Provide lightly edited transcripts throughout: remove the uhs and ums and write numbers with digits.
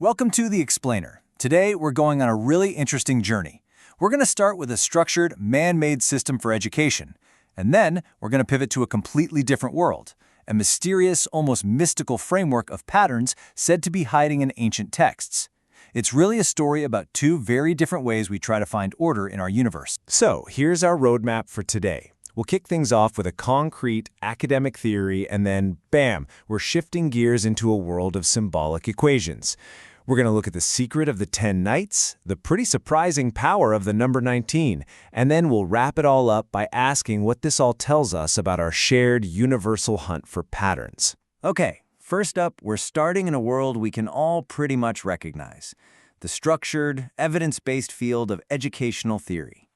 Welcome to The Explainer. Today, we're going on a really interesting journey. We're going to start with a structured, man-made system for education, and then we're going to pivot to a completely different world, a mysterious, almost mystical framework of patterns said to be hiding in ancient texts. It's really a story about two very different ways we try to find order in our universe. So, here's our roadmap for today. We'll kick things off with a concrete academic theory, and then, bam, we're shifting gears into a world of symbolic equations. We're going to look at the secret of the 10 nights, the pretty surprising power of the number 19, and then we'll wrap it all up by asking what this all tells us about our shared universal hunt for patterns. Okay, first up, we're starting in a world we can all pretty much recognize: the structured, evidence-based field of educational theory.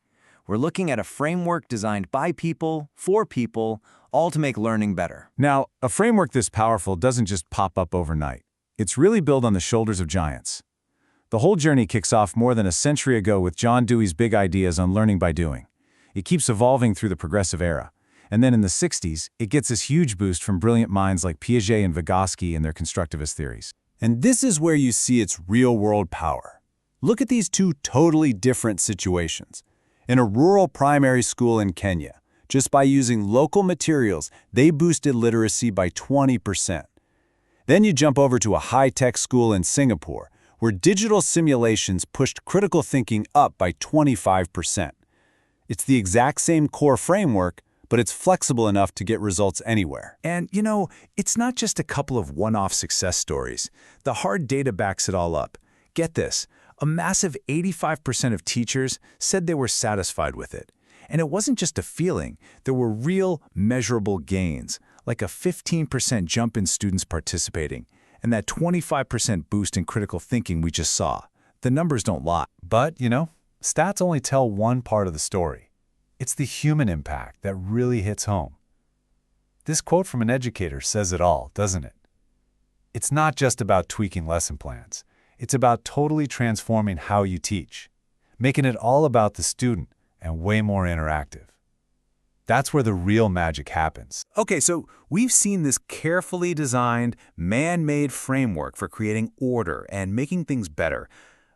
We're looking at a framework designed by people, for people, all to make learning better. Now, a framework this powerful doesn't just pop up overnight. It's really built on the shoulders of giants. The whole journey kicks off more than a century ago with John Dewey's big ideas on learning by doing. It keeps evolving through the progressive era. And then in the 60s, it gets this huge boost from brilliant minds like Piaget and Vygotsky and their constructivist theories. And this is where you see its real-world power. Look at these two totally different situations. In a rural primary school in Kenya, just by using local materials, they boosted literacy by 20%. Then you jump over to a high-tech school in Singapore, where digital simulations pushed critical thinking up by 25%. It's the exact same core framework, but it's flexible enough to get results anywhere. And, it's not just a couple of one-off success stories. The hard data backs it all up. Get this, a massive 85% of teachers said they were satisfied with it. And it wasn't just a feeling. There were real, measurable gains, like a 15% jump in students participating, and that 25% boost in critical thinking we just saw. The numbers don't lie. But, stats only tell one part of the story. It's the human impact that really hits home. This quote from an educator says it all, doesn't it? It's not just about tweaking lesson plans. It's about totally transforming how you teach, making it all about the student and way more interactive. That's where the real magic happens. Okay, so we've seen this carefully designed, man-made framework for creating order and making things better.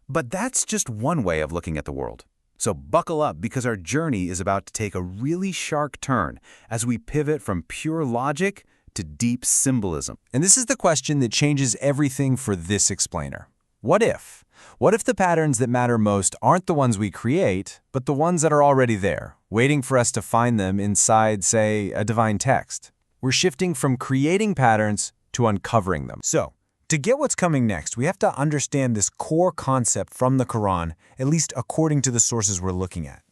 But that's just one way of looking at the world. So buckle up, because our journey is about to take a really sharp turn as we pivot from pure logic to deep symbolism. And this is the question that changes everything for this explainer. What if? What if the patterns that matter most aren't the ones we create, but the ones that are already there, waiting for us to find them inside, say, a divine text? We're shifting from creating patterns to uncovering them. So, to get what's coming next, we have to understand this core concept from the Quran, at least according to the sources we're looking at.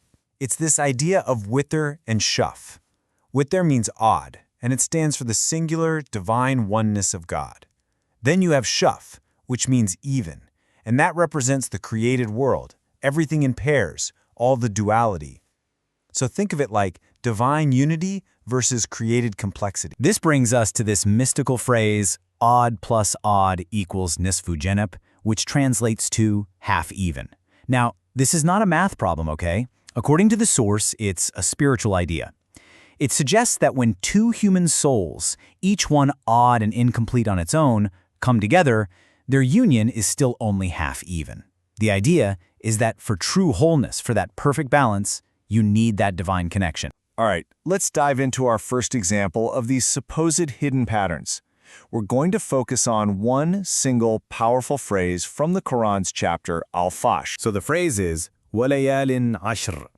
It's this idea of witr and shuf. Witr means odd, and it stands for the singular, divine oneness of God. Then you have shuf, which means even, and that represents the created world, everything in pairs, all the duality. So think of it like divine unity versus created complexity. This brings us to this mystical phrase, odd plus odd equals nisfu jenep, which translates to half even. Now, this is not a math problem, okay? According to the source, it's a spiritual idea. It suggests that when two human souls, each one odd and incomplete on its own, come together, their union is still only half even. The idea is that for true wholeness, for that perfect balance, you need that divine connection. All right, let's dive into our first example of these supposed hidden patterns. We're going to focus on one single powerful phrase from the Quran's chapter Al-Fash. So the phrase is Walayalin Asyr.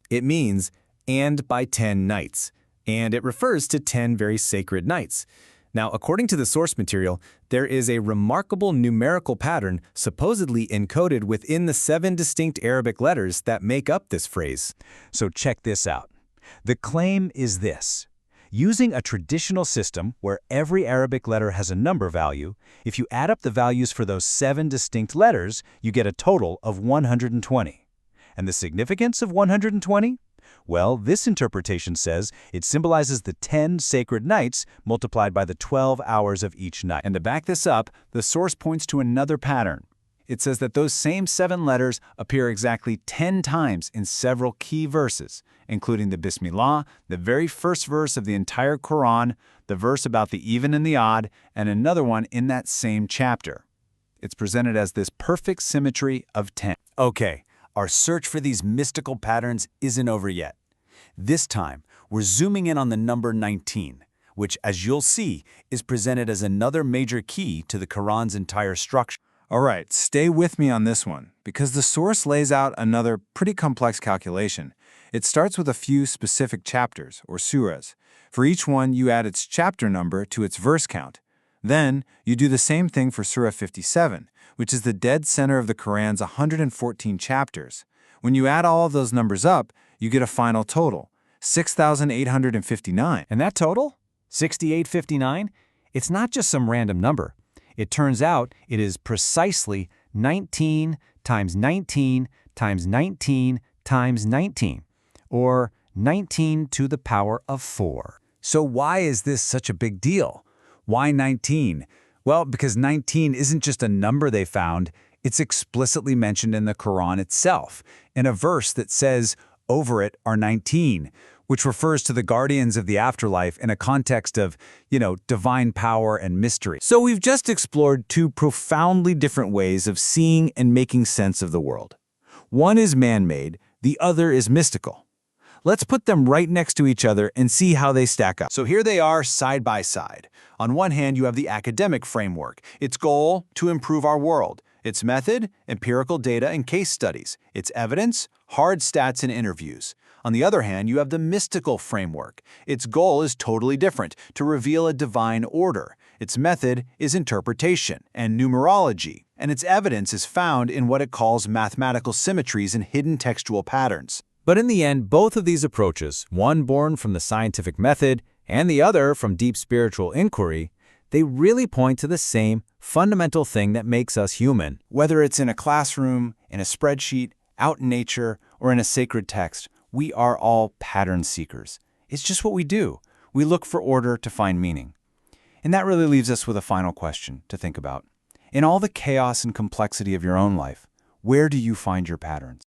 It means "and by 10 nights," and it refers to 10 very sacred nights. Now, according to the source material, there is a remarkable numerical pattern supposedly encoded within the 7 distinct Arabic letters that make up this phrase. So check this out. The claim is this: using a traditional system where every Arabic letter has a number value, if you add up the values for those 7 distinct letters, you get a total of 120. And the significance of 120? Well, this interpretation says it symbolizes the 10 sacred nights multiplied by the 12 hours of each night. And to back this up, the source points to another pattern. It says that those same 7 letters appear exactly 10 times in several key verses, including the Bismillah, the very first verse of the entire Quran, the verse about the even and the odd, and another one in that same chapter. It's presented as this perfect symmetry of 10. Okay, our search for these mystical patterns isn't over yet. This time, we're zooming in on the number 19, which, as you'll see, is presented as another major key to the Quran's entire structure. All right, stay with me on this one, because the source lays out another pretty complex calculation. It starts with a few specific chapters, or surahs. For each one, you add its chapter number to its verse count. Then, you do the same thing for Surah 57, which is the dead center of the Quran's 114 chapters. When you add all of those numbers up, you get a final total, 6,859. And that total, 6859, it's not just some random number. It turns out it is precisely 19 times 19 times 19 times 19, or 19 to the power of 4. So why is this such a big deal? Why 19? Well, because 19 isn't just a number they found, it's explicitly mentioned in the Quran itself, in a verse that says, "Over it are 19," which refers to the guardians of the afterlife in a context of, divine power and mystery. So we've just explored two profoundly different ways of seeing and making sense of the world. One is man-made, the other is mystical. Let's put them right next to each other and see how they stack up. So here they are side by side. On one hand, you have the academic framework. Its goal, to improve our world. Its method, empirical data and case studies. Its evidence, hard stats and interviews. On the other hand, you have the mystical framework. Its goal is totally different, to reveal a divine order. Its method is interpretation and numerology, and its evidence is found in what it calls mathematical symmetries and hidden textual patterns. But in the end, both of these approaches, one born from the scientific method and the other from deep spiritual inquiry, they really point to the same fundamental thing that makes us human. Whether it's in a classroom, in a spreadsheet, out in nature, or in a sacred text, we are all pattern seekers. It's just what we do. We look for order to find meaning. And that really leaves us with a final question to think about. In all the chaos and complexity of your own life, where do you find your patterns?